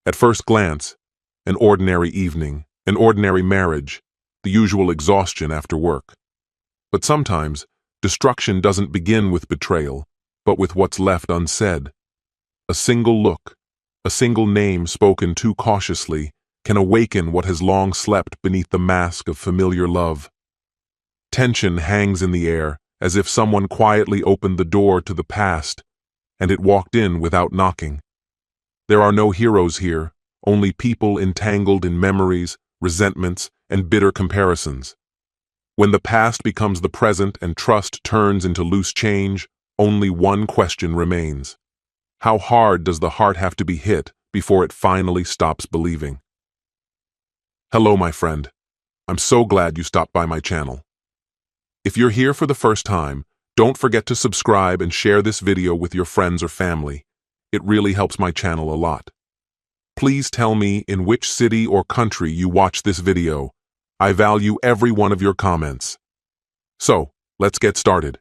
At first glance, an ordinary evening, an ordinary marriage, the usual exhaustion after work. But sometimes, destruction doesn't begin with betrayal, but with what's left unsaid. A single look, a single name spoken too cautiously, can awaken what has long slept beneath the mask of familiar love. Tension hangs in the air, as if someone quietly opened the door to the past, and it walked in without knocking. There are no heroes here, only people entangled in memories, resentments, and bitter comparisons. When the past becomes the present and trust turns into loose change, only one question remains. How hard does the heart have to be hit before it finally stops believing? Hello, my friend. I'm so glad you stopped by my channel. If you're here for the first time, don't forget to subscribe and share this video with your friends or family. It really helps my channel a lot. Please tell me in which city or country you watch this video. I value every one of your comments. So, let's get started.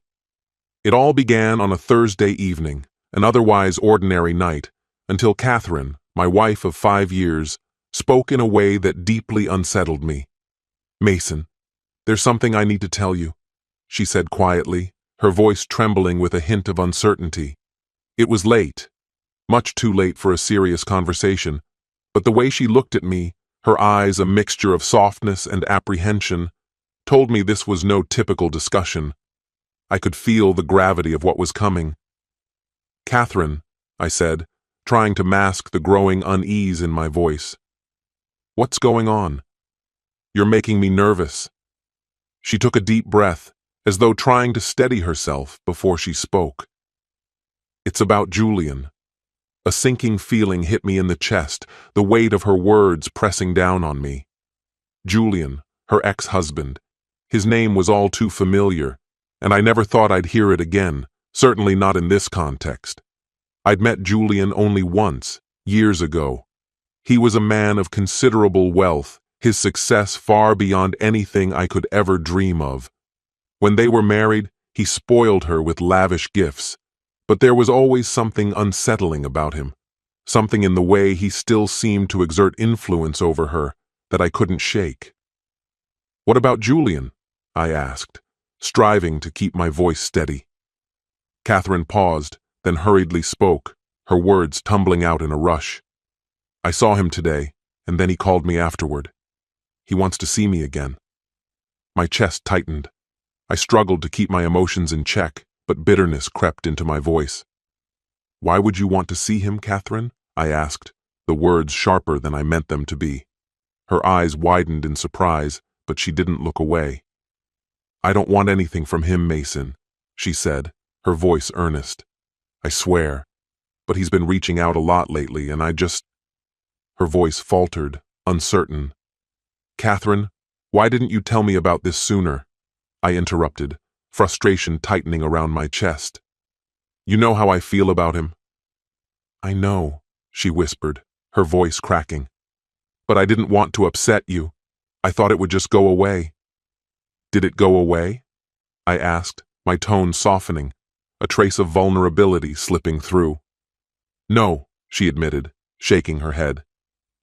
It all began on a Thursday evening, an otherwise ordinary night, until Catherine, my wife of 5 years, spoke in a way that deeply unsettled me. "Mason, there's something I need to tell you," she said quietly, her voice trembling with a hint of uncertainty. It was late, much too late for a serious conversation, but the way she looked at me, her eyes a mixture of softness and apprehension, told me this was no typical discussion. I could feel the gravity of what was coming. "Catherine," I said, trying to mask the growing unease in my voice. "What's going on? You're making me nervous." She took a deep breath, as though trying to steady herself before she spoke. "It's about Julian." A sinking feeling hit me in the chest, the weight of her words pressing down on me. Julian, her ex-husband. His name was all too familiar, and I never thought I'd hear it again, certainly not in this context. I'd met Julian only once, years ago. He was a man of considerable wealth, his success far beyond anything I could ever dream of. When they were married, he spoiled her with lavish gifts, but there was always something unsettling about him, something in the way he still seemed to exert influence over her that I couldn't shake. "What about Julian?" I asked, striving to keep my voice steady. Catherine paused, then hurriedly spoke, her words tumbling out in a rush. "I saw him today, and then he called me afterward. He wants to see me again." My chest tightened. I struggled to keep my emotions in check, but bitterness crept into my voice. "Why would you want to see him, Catherine?" I asked, the words sharper than I meant them to be. Her eyes widened in surprise, but she didn't look away. "I don't want anything from him, Mason," she said, her voice earnest. "I swear. But he's been reaching out a lot lately, and I just—" Her voice faltered, uncertain. "Catherine, why didn't you tell me about this sooner?" I interrupted, frustration tightening around my chest. "You know how I feel about him." "I know," she whispered, her voice cracking. "But I didn't want to upset you. I thought it would just go away." "Did it go away?" I asked, my tone softening, a trace of vulnerability slipping through. "No," she admitted, shaking her head.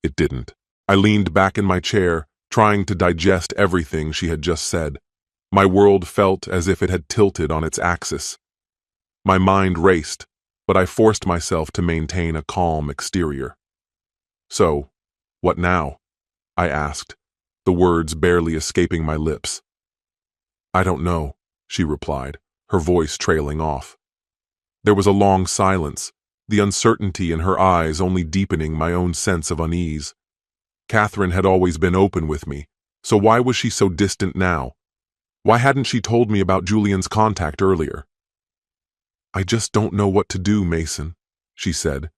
"It didn't." I leaned back in my chair, trying to digest everything she had just said. My world felt as if it had tilted on its axis. My mind raced, but I forced myself to maintain a calm exterior. "So, what now?" I asked, the words barely escaping my lips. "I don't know," she replied, her voice trailing off. There was a long silence, the uncertainty in her eyes only deepening my own sense of unease. Catherine had always been open with me, so why was she so distant now? Why hadn't she told me about Julian's contact earlier? "I just don't know what to do, Mason," she said,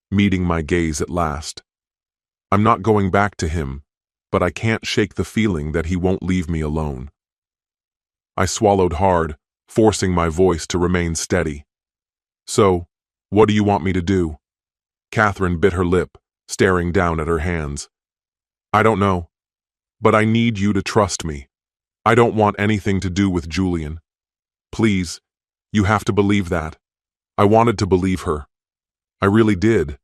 meeting my gaze at last. "I'm not going back to him, but I can't shake the feeling that he won't leave me alone." I swallowed hard, forcing my voice to remain steady. "So, what do you want me to do?" Catherine bit her lip, staring down at her hands. "I don't know, but I need you to trust me. I don't want anything to do with Julian. Please, you have to believe that." I wanted to believe her. I really did.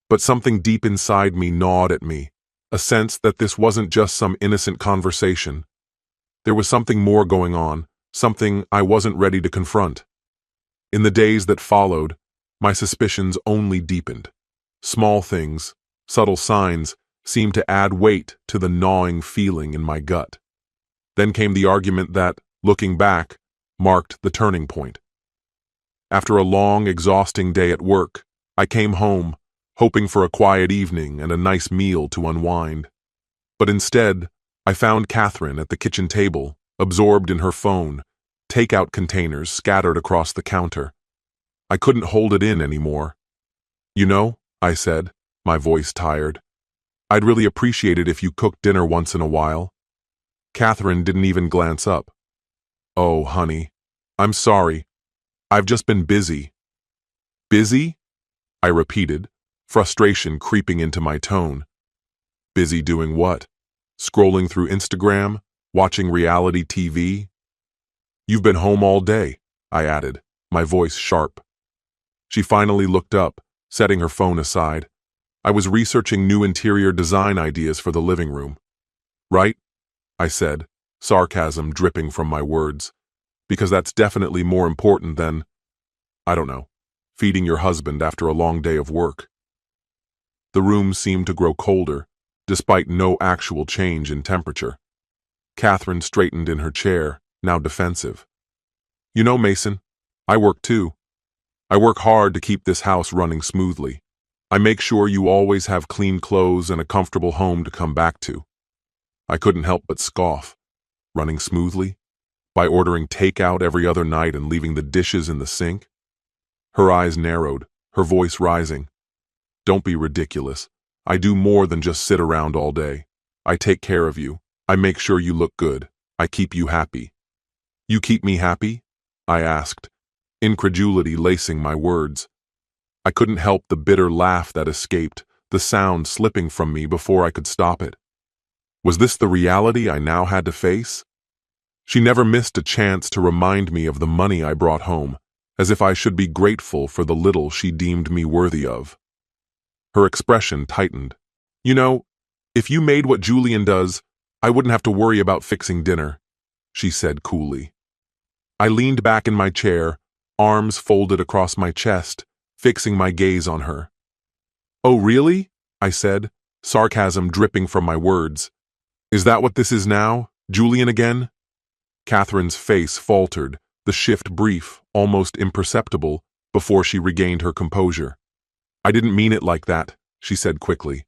But something deep inside me gnawed at me, a sense that this wasn't just some innocent conversation. There was something more going on, something I wasn't ready to confront. In the days that followed, my suspicions only deepened. Small things, subtle signs, seemed to add weight to the gnawing feeling in my gut. Then came the argument that, looking back, marked the turning point. After a long, exhausting day at work, I came home, hoping for a quiet evening and a nice meal to unwind. But instead, I found Catherine at the kitchen table, absorbed in her phone, takeout containers scattered across the counter. I couldn't hold it in anymore. "You know," I said, my voice tired, "I'd really appreciate it if you cooked dinner once in a while." Catherine didn't even glance up. "Oh, honey, I'm sorry. I've just been busy." "Busy?" I repeated, frustration creeping into my tone. "Busy doing what? Scrolling through Instagram? Watching reality TV?" "You've been home all day," I added, my voice sharp. She finally looked up, setting her phone aside. I was researching new interior design ideas for the living room. "Right?" I said, sarcasm dripping from my words. "Because that's definitely more important than, I don't know, feeding your husband after a long day of work." The room seemed to grow colder, despite no actual change in temperature. Catherine straightened in her chair, now defensive. "You know, Mason, I work too. I work hard to keep this house running smoothly. I make sure you always have clean clothes and a comfortable home to come back to." I couldn't help but scoff. Running smoothly? By ordering takeout every other night and leaving the dishes in the sink? Her eyes narrowed, her voice rising. "Don't be ridiculous. I do more than just sit around all day. I take care of you. I make sure you look good. I keep you happy." "You keep me happy?" I asked, incredulity lacing my words. I couldn't help the bitter laugh that escaped, the sound slipping from me before I could stop it. Was this the reality I now had to face? She never missed a chance to remind me of the money I brought home, as if I should be grateful for the little she deemed me worthy of. Her expression tightened. "You know, if you made what Julian does, I wouldn't have to worry about fixing dinner," she said coolly. I leaned back in my chair, arms folded across my chest, fixing my gaze on her. "Oh, really?" I said, sarcasm dripping from my words. "Is that what this is now? Julian again?" Catherine's face faltered, the shift brief, almost imperceptible, before she regained her composure. "I didn't mean it like that," she said quickly.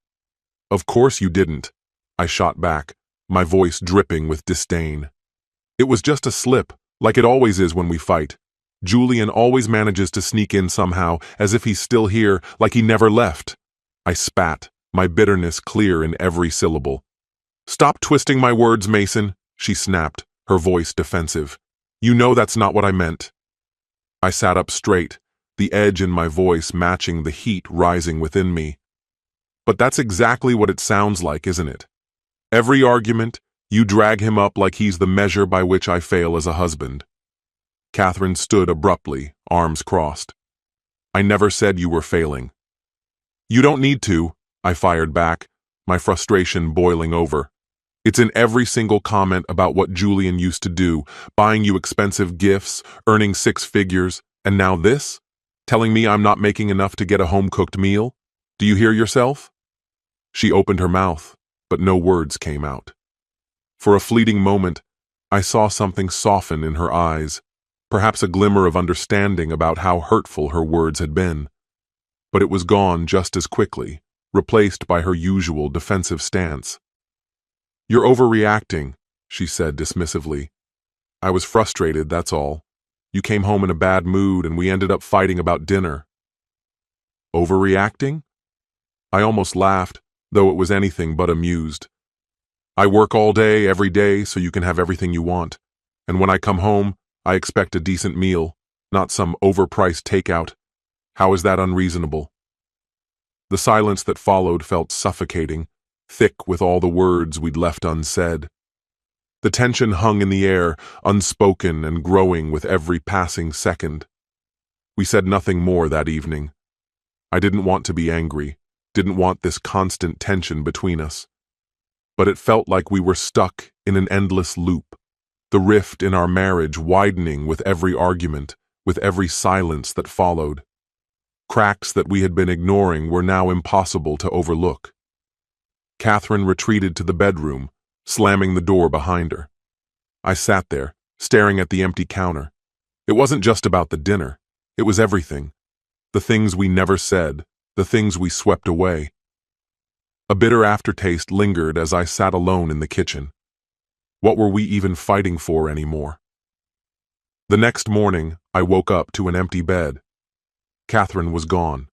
"Of course you didn't," I shot back, my voice dripping with disdain. "It was just a slip, like it always is when we fight. Julian always manages to sneak in somehow, as if he's still here, like he never left." I spat, my bitterness clear in every syllable. "Stop twisting my words, Mason," she snapped, her voice defensive. "You know that's not what I meant." I sat up straight, the edge in my voice matching the heat rising within me. "But that's exactly what it sounds like, isn't it? Every argument, you drag him up like he's the measure by which I fail as a husband." Catherine stood abruptly, arms crossed. "I never said you were failing." "You don't need to," I fired back, my frustration boiling over. "It's in every single comment about what Julian used to do, buying you expensive gifts, earning 6 figures, and now this? Telling me I'm not making enough to get a home-cooked meal? Do you hear yourself?" She opened her mouth, but no words came out. For a fleeting moment, I saw something soften in her eyes, perhaps a glimmer of understanding about how hurtful her words had been. But it was gone just as quickly, replaced by her usual defensive stance. "You're overreacting," she said dismissively. "I was frustrated, that's all. You came home in a bad mood and we ended up fighting about dinner." "Overreacting?" I almost laughed, though it was anything but amused. "I work all day, every day, so you can have everything you want. And when I come home, I expect a decent meal, not some overpriced takeout. How is that unreasonable?" The silence that followed felt suffocating, thick with all the words we'd left unsaid. The tension hung in the air, unspoken and growing with every passing second. We said nothing more that evening. I didn't want to be angry. didn't want this constant tension between us. But it felt like we were stuck in an endless loop, the rift in our marriage widening with every argument, with every silence that followed. Cracks that we had been ignoring were now impossible to overlook. Catherine retreated to the bedroom, slamming the door behind her. I sat there, staring at the empty counter. It wasn't just about the dinner. It was everything. The things we never said, the things we swept away. A bitter aftertaste lingered as I sat alone in the kitchen. What were we even fighting for anymore? The next morning, I woke up to an empty bed. Catherine was gone.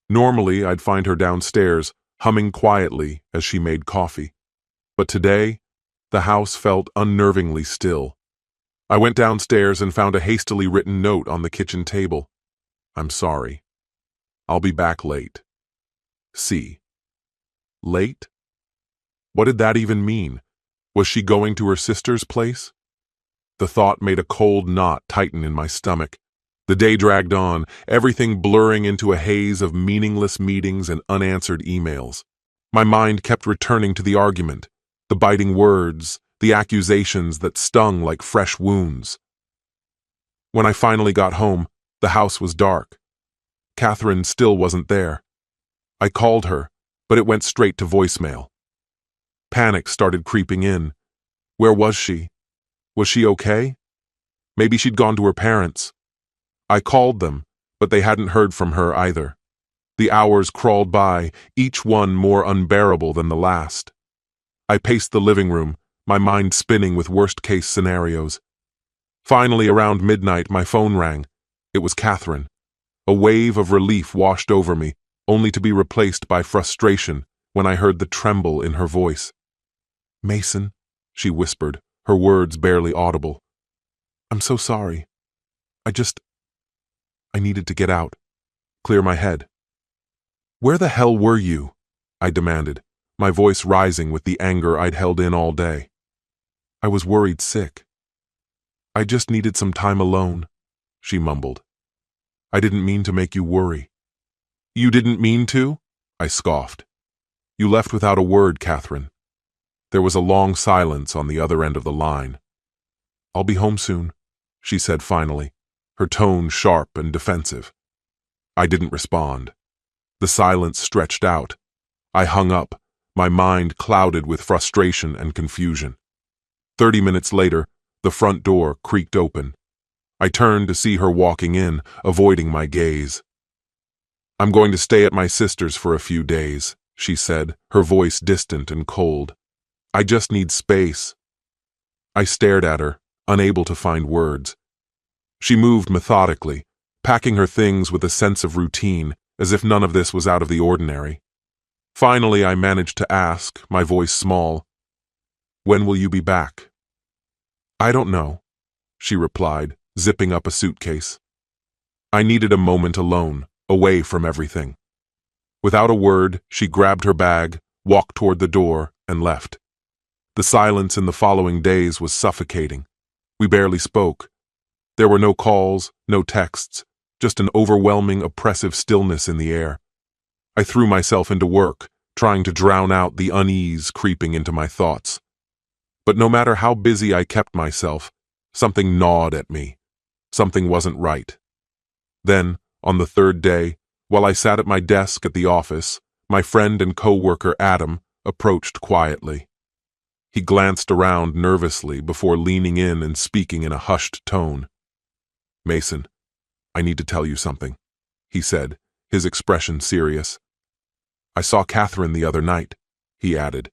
Normally, I'd find her downstairs, humming quietly as she made coffee. But today, the house felt unnervingly still. I went downstairs and found a hastily written note on the kitchen table. I'm sorry. I'll be back late. C. Late? What did that even mean? Was she going to her sister's place? The thought made a cold knot tighten in my stomach. The day dragged on, everything blurring into a haze of meaningless meetings and unanswered emails. My mind kept returning to the argument, the biting words, the accusations that stung like fresh wounds. When I finally got home, the house was dark. Catherine still wasn't there. I called her, but it went straight to voicemail. Panic started creeping in. Where was she? Was she okay? Maybe she'd gone to her parents'. I called them, but they hadn't heard from her either. The hours crawled by, each one more unbearable than the last. I paced the living room, my mind spinning with worst-case scenarios. Finally, around midnight, my phone rang. It was Catherine. A wave of relief washed over me, only to be replaced by frustration when I heard the tremble in her voice. "Mason," she whispered, her words barely audible. "I'm so sorry. I needed to get out, clear my head." "Where the hell were you?" I demanded, my voice rising with the anger I'd held in all day. "I was worried sick. I just needed some time alone," she mumbled. "I didn't mean to make you worry." "You didn't mean to?" I scoffed. "You left without a word, Catherine." There was a long silence on the other end of the line. "I'll be home soon," she said finally, her tone sharp and defensive. I didn't respond. The silence stretched out. I hung up, my mind clouded with frustration and confusion. 30 minutes later, the front door creaked open. I turned to see her walking in, avoiding my gaze. "I'm going to stay at my sister's for a few days," she said, her voice distant and cold. "I just need space." I stared at her, unable to find words. She moved methodically, packing her things with a sense of routine, as if none of this was out of the ordinary. Finally, I managed to ask, my voice small, "When will you be back?" "I don't know," she replied, zipping up a suitcase. I needed a moment alone, away from everything. Without a word, she grabbed her bag, walked toward the door, and left. The silence in the following days was suffocating. We barely spoke. There were no calls, no texts, just an overwhelming, oppressive stillness in the air. I threw myself into work, trying to drown out the unease creeping into my thoughts. But no matter how busy I kept myself, something gnawed at me. Something wasn't right. Then, on the third day, while I sat at my desk at the office, my friend and co-worker Adam approached quietly. He glanced around nervously before leaning in and speaking in a hushed tone. "Mason, I need to tell you something," he said, his expression serious. "I saw Catherine the other night," he added,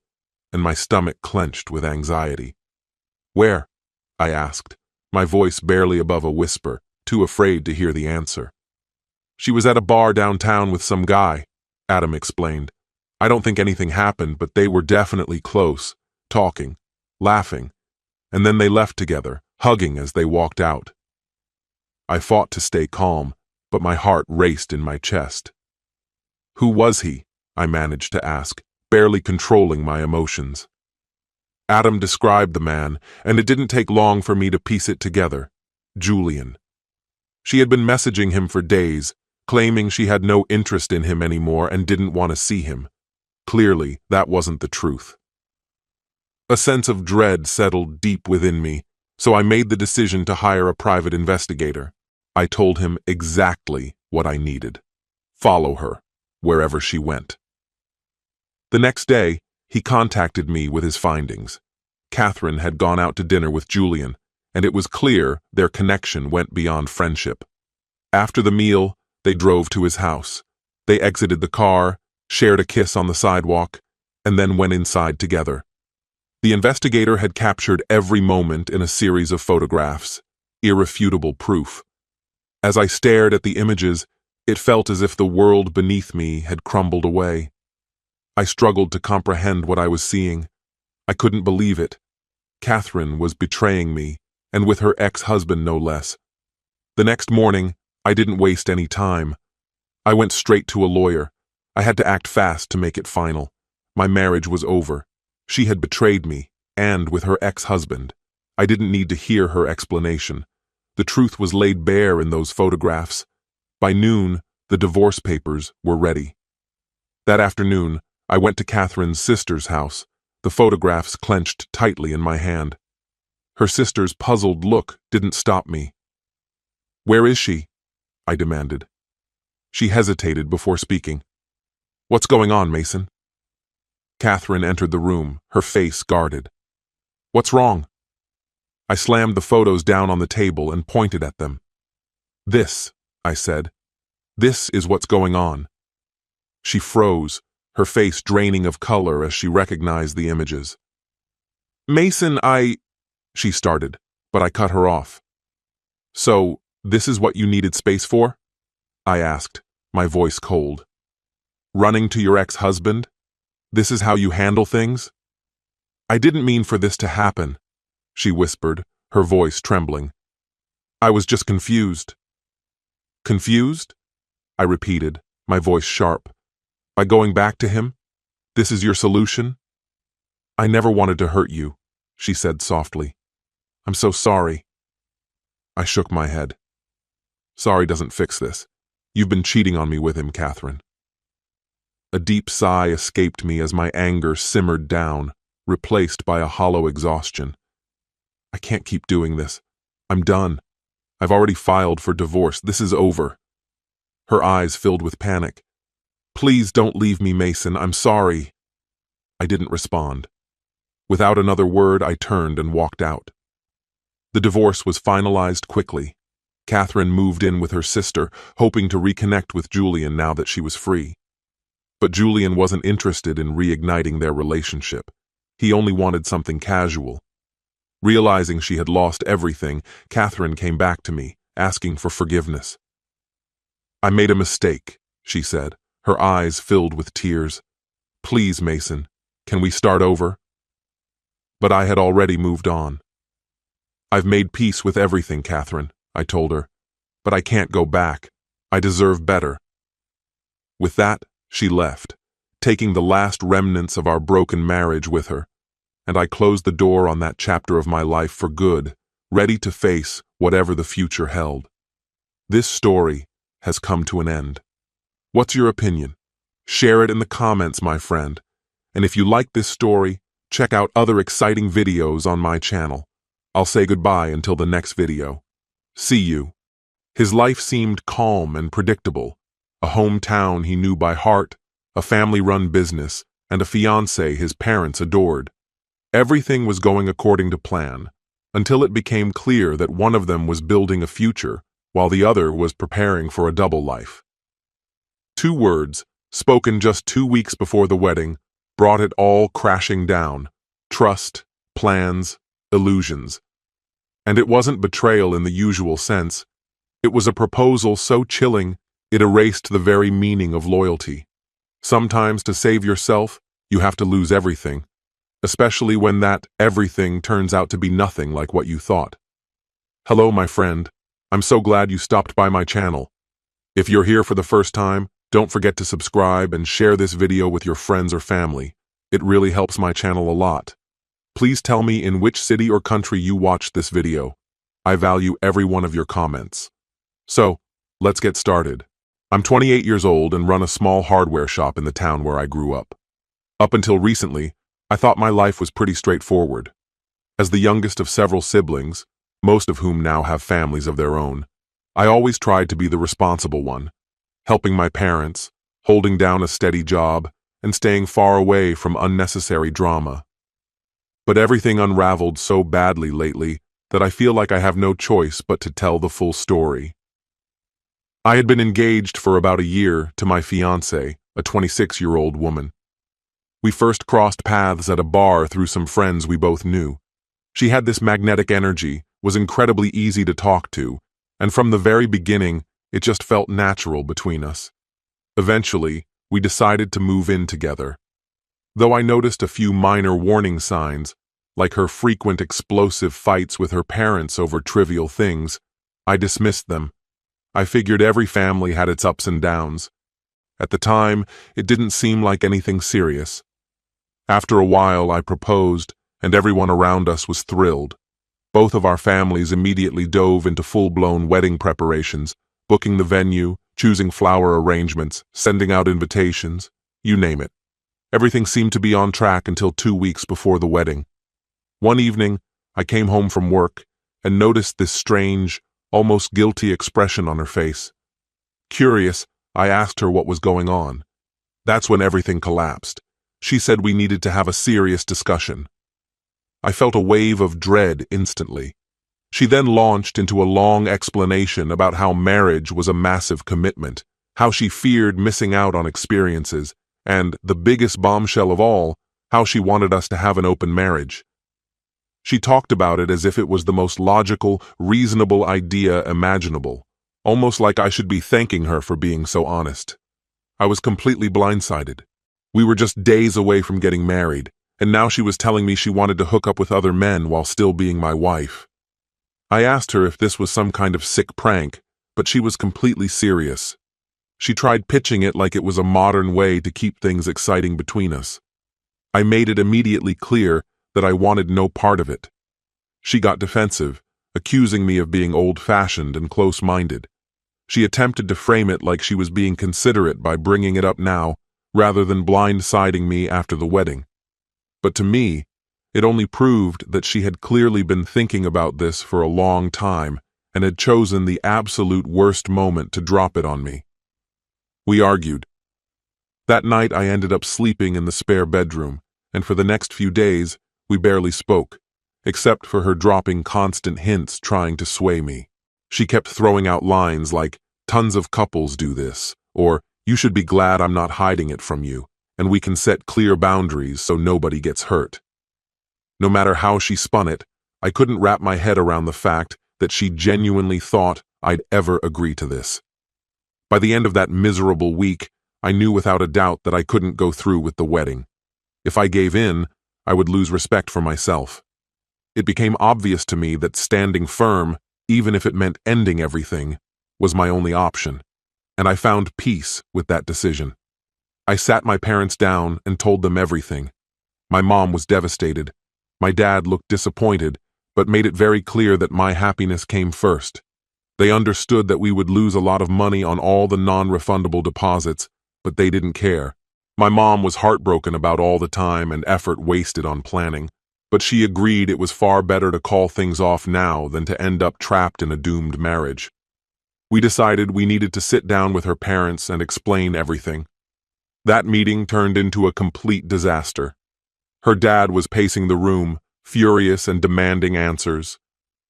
and my stomach clenched with anxiety. "Where?" I asked, my voice barely above a whisper, too afraid to hear the answer. "She was at a bar downtown with some guy," Adam explained. "I don't think anything happened, but they were definitely close, talking, laughing, and then they left together, hugging as they walked out." I fought to stay calm, but my heart raced in my chest. "Who was he?" I managed to ask, barely controlling my emotions. Adam described the man, and it didn't take long for me to piece it together. Julian. She had been messaging him for days, claiming she had no interest in him anymore and didn't want to see him. Clearly, that wasn't the truth. A sense of dread settled deep within me, so I made the decision to hire a private investigator. I told him exactly what I needed. Follow her, wherever she went. The next day, he contacted me with his findings. Catherine had gone out to dinner with Julian, and it was clear their connection went beyond friendship. After the meal, they drove to his house. They exited the car, shared a kiss on the sidewalk, and then went inside together. The investigator had captured every moment in a series of photographs, irrefutable proof. As I stared at the images, it felt as if the world beneath me had crumbled away. I struggled to comprehend what I was seeing. I couldn't believe it. Catherine was betraying me, and with her ex-husband no less. The next morning, I didn't waste any time. I went straight to a lawyer. I had to act fast to make it final. My marriage was over. She had betrayed me, and with her ex-husband. I didn't need to hear her explanation. The truth was laid bare in those photographs. By noon, the divorce papers were ready. That afternoon, I went to Catherine's sister's house, the photographs clenched tightly in my hand. Her sister's puzzled look didn't stop me. "Where is she?" I demanded. She hesitated before speaking. "What's going on, Mason?" Catherine entered the room, her face guarded. "What's wrong?" I slammed the photos down on the table and pointed at them. "This," I said. "This is what's going on." She froze, her face draining of color as she recognized the images. "Mason, she started, but I cut her off. "So, this is what you needed space for?" I asked, my voice cold. "Running to your ex-husband? This is how you handle things?" "I didn't mean for this to happen," she whispered, her voice trembling. "I was just confused." "Confused?" I repeated, my voice sharp. "By going back to him? This is your solution?" "I never wanted to hurt you," she said softly. "I'm so sorry." I shook my head. "Sorry doesn't fix this. You've been cheating on me with him, Catherine." A deep sigh escaped me as my anger simmered down, replaced by a hollow exhaustion. "I can't keep doing this. I'm done. I've already filed for divorce. This is over." Her eyes filled with panic. "Please don't leave me, Mason. I'm sorry." I didn't respond. Without another word, I turned and walked out. The divorce was finalized quickly. Catherine moved in with her sister, hoping to reconnect with Julian now that she was free. But Julian wasn't interested in reigniting their relationship. He only wanted something casual. Realizing she had lost everything, Catherine came back to me, asking for forgiveness. "I made a mistake," she said, her eyes filled with tears. "Please, Mason, can we start over?" But I had already moved on. "I've made peace with everything, Catherine," I told her, "but I can't go back. I deserve better." With that, she left, taking the last remnants of our broken marriage with her, and I closed the door on that chapter of my life for good, ready to face whatever the future held. This story has come to an end. What's your opinion? Share it in the comments, my friend. And if you like this story, check out other exciting videos on my channel. I'll say goodbye until the next video. See you. His life seemed calm and predictable. A hometown he knew by heart, a family-run business, and a fiancée his parents adored. Everything was going according to plan, until it became clear that one of them was building a future, while the other was preparing for a double life. 2 words, spoken just 2 weeks before the wedding, brought it all crashing down. Trust, plans, illusions. And it wasn't betrayal in the usual sense. It was a proposal so chilling, it erased the very meaning of loyalty. Sometimes to save yourself, you have to lose everything, especially when that everything turns out to be nothing like what you thought. Hello, my friend. I'm so glad you stopped by my channel. If you're here for the first time, don't forget to subscribe and share this video with your friends or family. It really helps my channel a lot. Please tell me in which city or country you watched this video. I value every one of your comments. So, let's get started. I'm 28 years old and run a small hardware shop in the town where I grew up. Up until recently, I thought my life was pretty straightforward. As the youngest of several siblings, most of whom now have families of their own, I always tried to be the responsible one, helping my parents, holding down a steady job, and staying far away from unnecessary drama. But everything unraveled so badly lately that I feel like I have no choice but to tell the full story. I had been engaged for about a year to my fiancée, a 26-year-old woman. We first crossed paths at a bar through some friends we both knew. She had this magnetic energy, was incredibly easy to talk to, and from the very beginning, it just felt natural between us. Eventually, we decided to move in together. Though I noticed a few minor warning signs, like her frequent explosive fights with her parents over trivial things, I dismissed them. I figured every family had its ups and downs. At the time, it didn't seem like anything serious. After a while, I proposed, and everyone around us was thrilled. Both of our families immediately dove into full-blown wedding preparations, booking the venue, choosing flower arrangements, sending out invitations, you name it. Everything seemed to be on track until 2 weeks before the wedding. One evening, I came home from work and noticed this strange, almost guilty expression on her face. Curious, I asked her what was going on. That's when everything collapsed. She said we needed to have a serious discussion. I felt a wave of dread instantly. She then launched into a long explanation about how marriage was a massive commitment, how she feared missing out on experiences, and, the biggest bombshell of all, how she wanted us to have an open marriage. She talked about it as if it was the most logical, reasonable idea imaginable, almost like I should be thanking her for being so honest. I was completely blindsided. We were just days away from getting married, and now she was telling me she wanted to hook up with other men while still being my wife. I asked her if this was some kind of sick prank, but she was completely serious. She tried pitching it like it was a modern way to keep things exciting between us. I made it immediately clear that I wanted no part of it. She got defensive, accusing me of being old-fashioned and close-minded. She attempted to frame it like she was being considerate by bringing it up now, rather than blindsiding me after the wedding. But to me, it only proved that she had clearly been thinking about this for a long time and had chosen the absolute worst moment to drop it on me. We argued. That night I ended up sleeping in the spare bedroom, and for the next few days, we barely spoke, except for her dropping constant hints trying to sway me. She kept throwing out lines like, "Tons of couples do this," or "You should be glad I'm not hiding it from you, and we can set clear boundaries so nobody gets hurt." No matter how she spun it, I couldn't wrap my head around the fact that she genuinely thought I'd ever agree to this. By the end of that miserable week, I knew without a doubt that I couldn't go through with the wedding. If I gave in, I would lose respect for myself. It became obvious to me that standing firm, even if it meant ending everything, was my only option, and I found peace with that decision. I sat my parents down and told them everything. My mom was devastated. My dad looked disappointed, but made it very clear that my happiness came first. They understood that we would lose a lot of money on all the non-refundable deposits, but they didn't care. My mom was heartbroken about all the time and effort wasted on planning, but she agreed it was far better to call things off now than to end up trapped in a doomed marriage. We decided we needed to sit down with her parents and explain everything. That meeting turned into a complete disaster. Her dad was pacing the room, furious and demanding answers.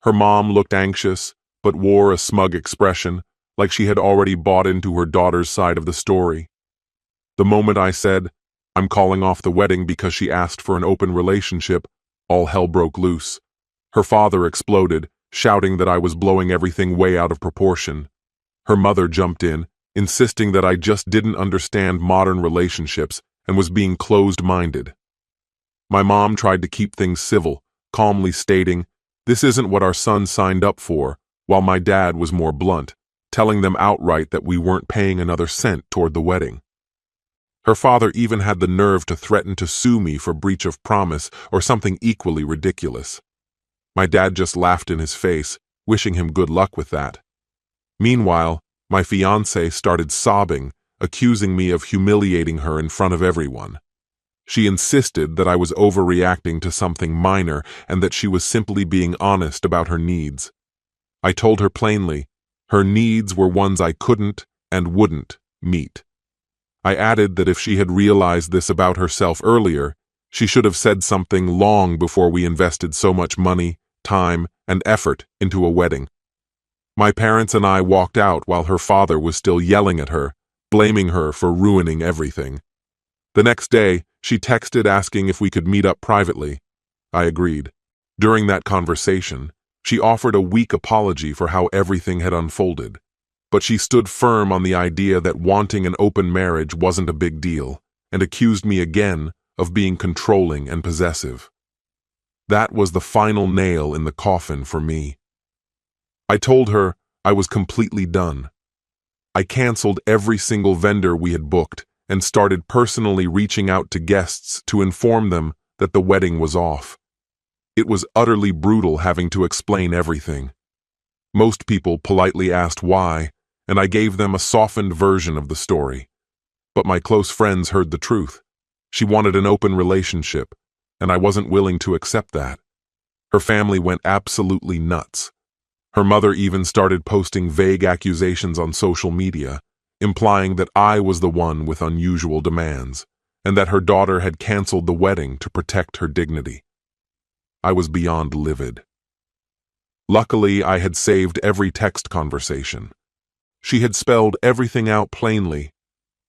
Her mom looked anxious, but wore a smug expression, like she had already bought into her daughter's side of the story. The moment I said, "I'm calling off the wedding because she asked for an open relationship," all hell broke loose. Her father exploded, shouting that I was blowing everything way out of proportion. Her mother jumped in, insisting that I just didn't understand modern relationships and was being closed-minded. My mom tried to keep things civil, calmly stating, "This isn't what our son signed up for," while my dad was more blunt, telling them outright that we weren't paying another cent toward the wedding. Her father even had the nerve to threaten to sue me for breach of promise or something equally ridiculous. My dad just laughed in his face, wishing him good luck with that. Meanwhile, My fiancée started sobbing, accusing me of humiliating her in front of everyone. She insisted that I was overreacting to something minor and that she was simply being honest about her needs. I told her plainly, her needs were ones I couldn't and wouldn't meet. I added that if she had realized this about herself earlier, she should have said something long before we invested so much money, time, and effort into a wedding. My parents and I walked out while her father was still yelling at her, blaming her for ruining everything. The next day, she texted asking if we could meet up privately. I agreed. During that conversation, she offered a weak apology for how everything had unfolded, but she stood firm on the idea that wanting an open marriage wasn't a big deal, and accused me again of being controlling and possessive. That was the final nail in the coffin for me. I told her I was completely done. I canceled every single vendor we had booked and started personally reaching out to guests to inform them that the wedding was off. It was utterly brutal having to explain everything. Most people politely asked why, and I gave them a softened version of the story. But my close friends heard the truth. She wanted an open relationship, and I wasn't willing to accept that. Her family went absolutely nuts. Her mother even started posting vague accusations on social media, implying that I was the one with unusual demands, and that her daughter had canceled the wedding to protect her dignity. I was beyond livid. Luckily, I had saved every text conversation. She had spelled everything out plainly,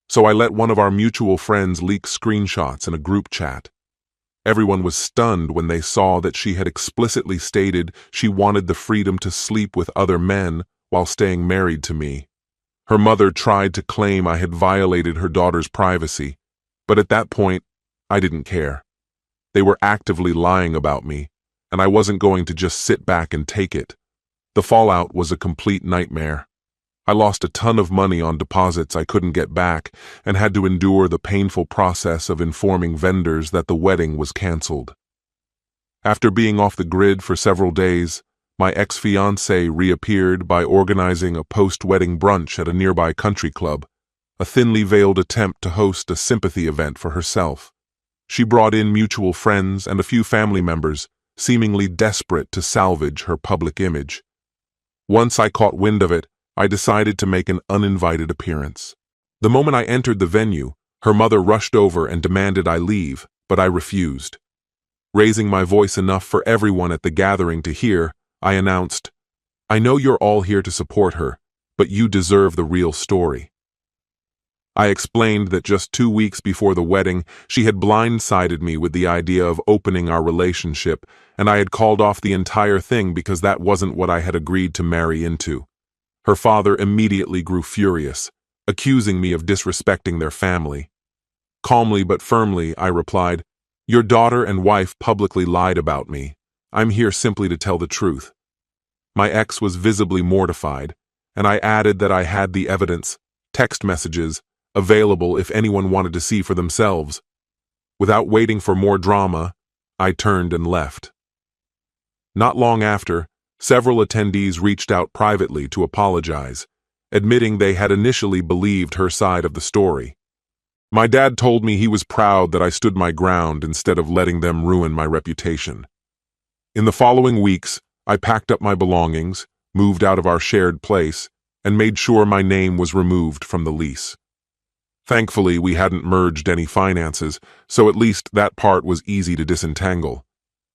so I let one of our mutual friends leak screenshots in a group chat. Everyone was stunned when they saw that she had explicitly stated she wanted the freedom to sleep with other men while staying married to me. Her mother tried to claim I had violated her daughter's privacy, but at that point, I didn't care. They were actively lying about me, and I wasn't going to just sit back and take it. The fallout was a complete nightmare. I lost a ton of money on deposits I couldn't get back and had to endure the painful process of informing vendors that the wedding was canceled. After being off the grid for several days, my ex-fiancée reappeared by organizing a post-wedding brunch at a nearby country club, a thinly veiled attempt to host a sympathy event for herself. She brought in mutual friends and a few family members, seemingly desperate to salvage her public image. Once I caught wind of it, I decided to make an uninvited appearance. The moment I entered the venue, her mother rushed over and demanded I leave, but I refused. Raising my voice enough for everyone at the gathering to hear, I announced, "I know you're all here to support her, but you deserve the real story." I explained that just 2 weeks before the wedding, she had blindsided me with the idea of opening our relationship, and I had called off the entire thing because that wasn't what I had agreed to marry into. Her father immediately grew furious, accusing me of disrespecting their family. Calmly but firmly, I replied, "Your daughter and wife publicly lied about me. I'm here simply to tell the truth." My ex was visibly mortified, and I added that I had the evidence, text messages, available if anyone wanted to see for themselves. Without waiting for more drama, I turned and left. Not long after, several attendees reached out privately to apologize, admitting they had initially believed her side of the story. My dad told me he was proud that I stood my ground instead of letting them ruin my reputation. In the following weeks, I packed up my belongings, moved out of our shared place, and made sure my name was removed from the lease. Thankfully, we hadn't merged any finances, so at least that part was easy to disentangle.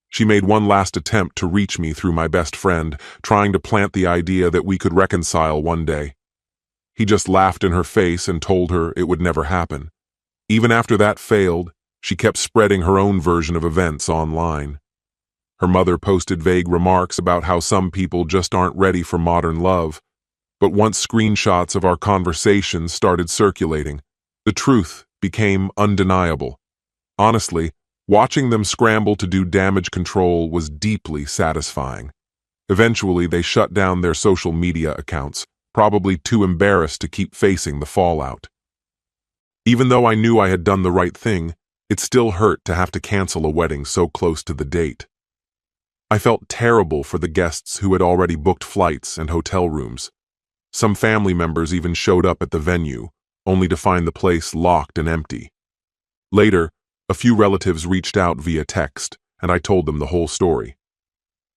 She made one last attempt to reach me through my best friend, trying to plant the idea that we could reconcile one day. He just laughed in her face and told her it would never happen. Even after that failed, she kept spreading her own version of events online. Her mother posted vague remarks about how some people just aren't ready for modern love. But once screenshots of our conversations started circulating, the truth became undeniable. Honestly, watching them scramble to do damage control was deeply satisfying. Eventually, they shut down their social media accounts, probably too embarrassed to keep facing the fallout. Even though I knew I had done the right thing, it still hurt to have to cancel a wedding so close to the date. I felt terrible for the guests who had already booked flights and hotel rooms. Some family members even showed up at the venue, only to find the place locked and empty. Later, a few relatives reached out via text, and I told them the whole story.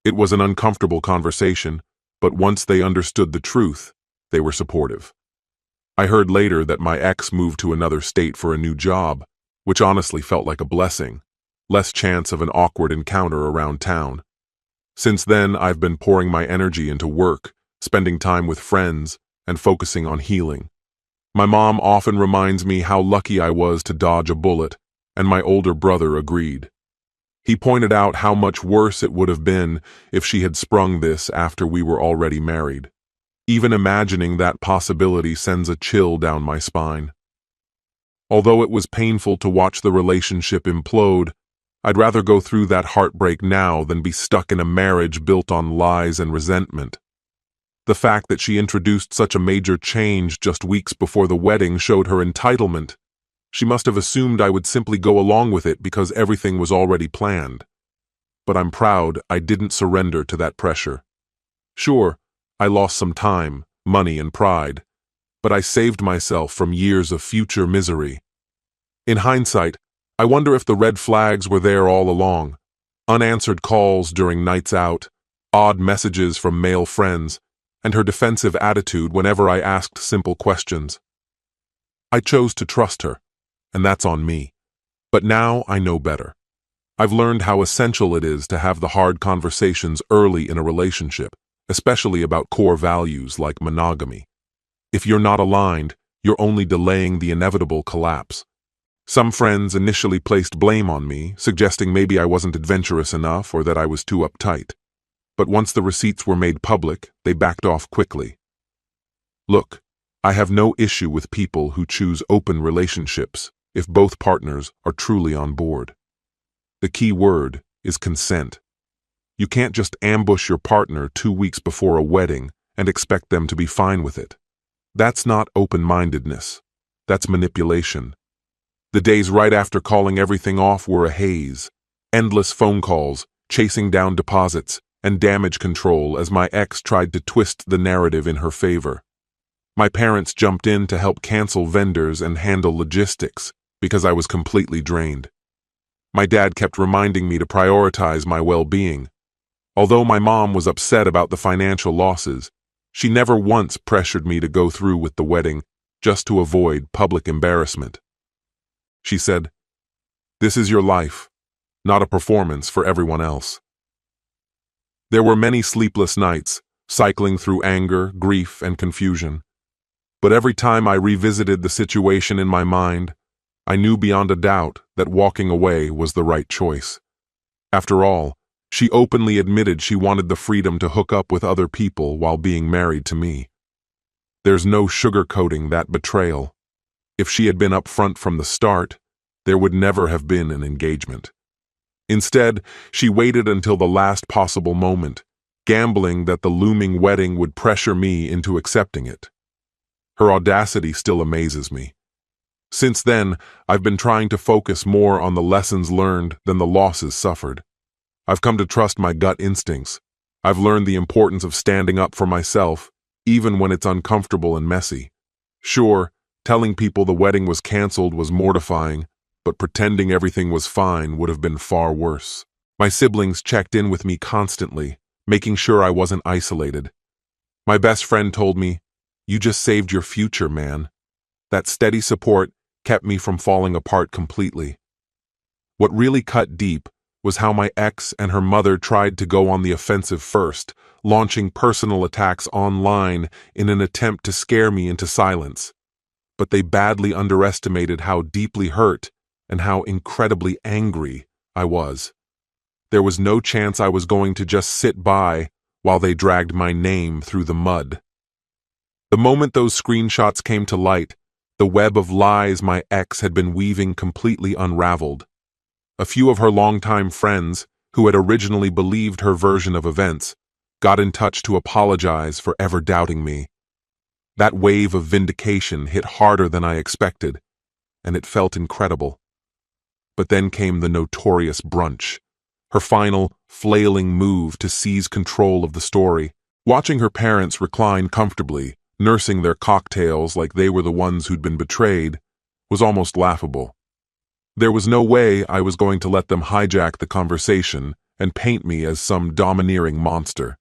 It was an uncomfortable conversation, but once they understood the truth, they were supportive. I heard later that my ex moved to another state for a new job, which honestly felt like a blessing. Less chance of an awkward encounter around town. Since then, I've been pouring my energy into work, spending time with friends, and focusing on healing. My mom often reminds me how lucky I was to dodge a bullet, and my older brother agreed. He pointed out how much worse it would have been if she had sprung this after we were already married. Even imagining that possibility sends a chill down my spine. Although it was painful to watch the relationship implode, I'd rather go through that heartbreak now than be stuck in a marriage built on lies and resentment. The fact that she introduced such a major change just weeks before the wedding showed her entitlement. She must have assumed I would simply go along with it because everything was already planned. But I'm proud I didn't surrender to that pressure. Sure, I lost some time, money, and pride, but I saved myself from years of future misery. In hindsight, I wonder if the red flags were there all along. Unanswered calls during nights out, odd messages from male friends, and her defensive attitude whenever I asked simple questions. I chose to trust her, and that's on me. But now I know better. I've learned how essential it is to have the hard conversations early in a relationship, especially about core values like monogamy. If you're not aligned, you're only delaying the inevitable collapse. Some friends initially placed blame on me, suggesting maybe I wasn't adventurous enough or that I was too uptight. But once the receipts were made public, they backed off quickly. Look, I have no issue with people who choose open relationships if both partners are truly on board. The key word is consent. You can't just ambush your partner 2 weeks before a wedding and expect them to be fine with it. That's not open-mindedness. That's manipulation. The days right after calling everything off were a haze. Endless phone calls, chasing down deposits, and damage control as my ex tried to twist the narrative in her favor. My parents jumped in to help cancel vendors and handle logistics because I was completely drained. My dad kept reminding me to prioritize my well-being. Although my mom was upset about the financial losses, she never once pressured me to go through with the wedding just to avoid public embarrassment. She said, "This is your life, not a performance for everyone else." There were many sleepless nights, cycling through anger, grief, and confusion. But every time I revisited the situation in my mind, I knew beyond a doubt that walking away was the right choice. After all, she openly admitted she wanted the freedom to hook up with other people while being married to me. There's no sugarcoating that betrayal. If she had been upfront from the start, there would never have been an engagement. Instead, she waited until the last possible moment, gambling that the looming wedding would pressure me into accepting it. Her audacity still amazes me. Since then, I've been trying to focus more on the lessons learned than the losses suffered. I've come to trust my gut instincts. I've learned the importance of standing up for myself, even when it's uncomfortable and messy. Sure, telling people the wedding was canceled was mortifying, but pretending everything was fine would have been far worse. My siblings checked in with me constantly, making sure I wasn't isolated. My best friend told me, "You just saved your future, man." That steady support kept me from falling apart completely. What really cut deep was how my ex and her mother tried to go on the offensive first, launching personal attacks online in an attempt to scare me into silence. But they badly underestimated how deeply hurt and how incredibly angry I was. There was no chance I was going to just sit by while they dragged my name through the mud. The moment those screenshots came to light, the web of lies my ex had been weaving completely unraveled. A few of her longtime friends, who had originally believed her version of events, got in touch to apologize for ever doubting me. That wave of vindication hit harder than I expected, and it felt incredible. But then came the notorious brunch, her final, flailing move to seize control of the story. Watching her parents recline comfortably, nursing their cocktails like they were the ones who'd been betrayed, was almost laughable. There was no way I was going to let them hijack the conversation and paint me as some domineering monster.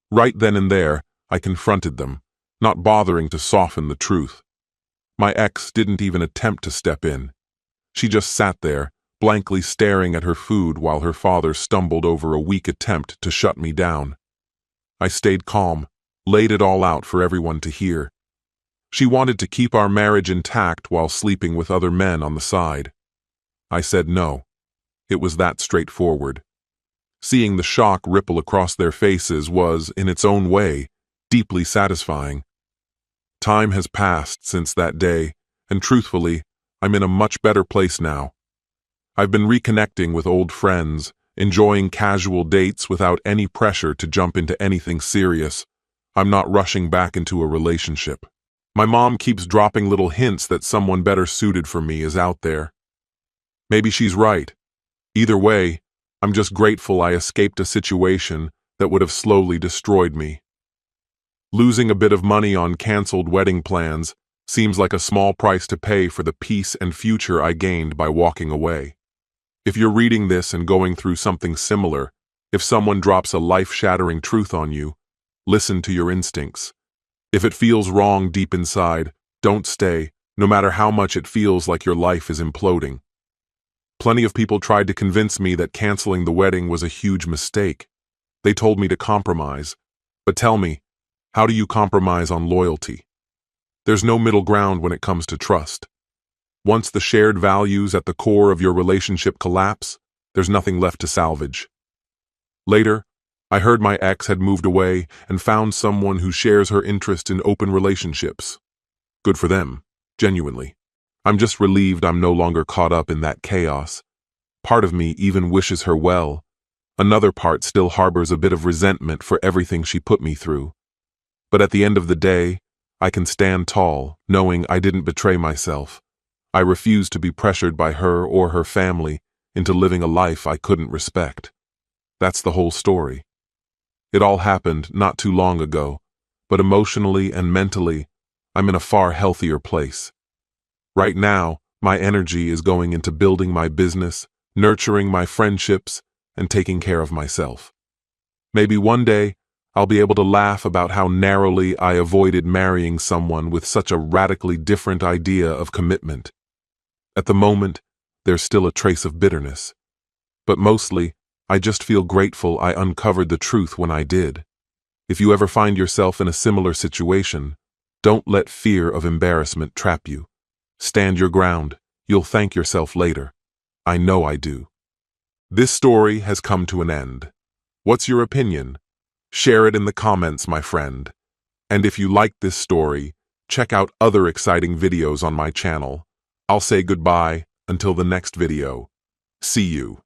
Right then and there, I confronted them, not bothering to soften the truth. My ex didn't even attempt to step in. She just sat there, blankly staring at her food while her father stumbled over a weak attempt to shut me down. I stayed calm, laid it all out for everyone to hear. She wanted to keep our marriage intact while sleeping with other men on the side. I said no. It was that straightforward. Seeing the shock ripple across their faces was, in its own way, deeply satisfying. Time has passed since that day, and truthfully, I'm in a much better place now. I've been reconnecting with old friends, enjoying casual dates without any pressure to jump into anything serious. I'm not rushing back into a relationship. My mom keeps dropping little hints that someone better suited for me is out there. Maybe she's right. Either way, I'm just grateful I escaped a situation that would have slowly destroyed me. Losing a bit of money on canceled wedding plans seems like a small price to pay for the peace and future I gained by walking away. If you're reading this and going through something similar, if someone drops a life-shattering truth on you, listen to your instincts. If it feels wrong deep inside, don't stay, no matter how much it feels like your life is imploding. Plenty of people tried to convince me that canceling the wedding was a huge mistake. They told me to compromise. But tell me, how do you compromise on loyalty? There's no middle ground when it comes to trust. Once the shared values at the core of your relationship collapse, there's nothing left to salvage. Later, I heard my ex had moved away and found someone who shares her interest in open relationships. Good for them, genuinely. I'm just relieved I'm no longer caught up in that chaos. Part of me even wishes her well. Another part still harbors a bit of resentment for everything she put me through. But at the end of the day, I can stand tall, knowing I didn't betray myself. I refuse to be pressured by her or her family into living a life I couldn't respect. That's the whole story. It all happened not too long ago, but emotionally and mentally, I'm in a far healthier place. Right now, my energy is going into building my business, nurturing my friendships, and taking care of myself. Maybe one day, I'll be able to laugh about how narrowly I avoided marrying someone with such a radically different idea of commitment. At the moment, there's still a trace of bitterness. But mostly, I just feel grateful I uncovered the truth when I did. If you ever find yourself in a similar situation, don't let fear of embarrassment trap you. Stand your ground. You'll thank yourself later. I know I do. This story has come to an end. What's your opinion? Share it in the comments, my friend. And if you liked this story, check out other exciting videos on my channel. I'll say goodbye until the next video. See you.